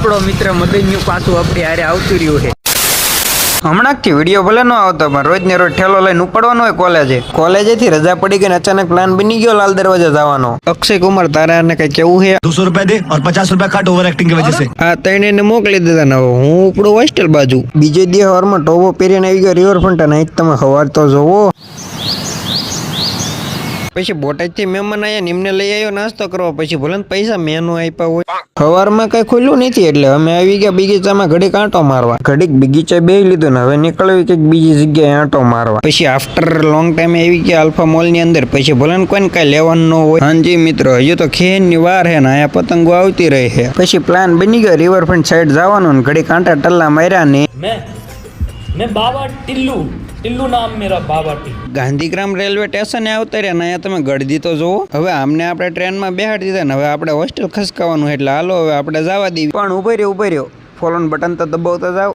આપણો મિત્ર મદન્યુ પાછું આપણી હારે આવતું રહ્યું છે. હમણાંથી વિડીયો ભલે ન આવતો પણ રોજ ને રોજ ઠેલો લઈને ઉપડવાનો હોય કોલેજેથી રજા પડી ગઈ અચાનક પ્લાન બની ગયો લાલ દરવાજા જવાનો. અક્ષય કુમાર તારાને કઈ કેવું છે? 200 रुपए दे और 50 रुपए काट ओवर एक्टिंग की वजह से. આ ત્રણેયને મોકલી દીધા ને હવે હું ઉપડું હોસ્ટેલ બાજુ. બીજે દી હવારમાં ટોબો પહેરીને આવી ગયો રિવરફ્રન્ટ અને તમે સવાર તો જોવો. પછી બોટાદથી મહેમાન આવ્યા ને એમને લઈ આવ્યો નાસ્તો કરવા. પછી ભલે ને પૈસા મેનુ આપ્યા હોય. સવારમાં કઈ ખુલ્લું નથી એટલે અમે આવી ગયા બગીચામાં ઘડીક આંટો મારવા. ઘડીક બગીચા બેહી લીધું ને હવે નીકળવી કંઈક બીજી જગ્યાએ આંટો મારવા. પછી આફ્ટર લોંગ ટાઈમ આવી ગયા આલ્ફા મોલ ની અંદર. પછી ભલે ને કોઈને કઈ લેવાનું ન હોય. હાજી મિત્રો હજુ તો ખેનની વાર હે ને અહીંયા પતંગો આવતી રહી છે. પછી પ્લાન બની ગયો રિવરફ્રન્ટ સાઈડ જવાનું ને ઘડીક આંટા ટલ્લા માર્યા ને मैं बाबा टिल्लू नाम मेरा बाबा टिल्लू. ગાંધીગ્રામ રેલવે સ્ટેશને આવતા રહ્યા ને અહીંયા તમે ગળદી તો જોવો. હવે આમને આપણે ટ્રેનમાં બેહાડી દીધા ને હવે આપણે હોસ્ટેલ ખસકાવાનું એટલે હાલો હવે આપણે જવા દઈએ. પણ ઉભો રહ્યો ફોલોન બટન તો દબાવતા જાવ.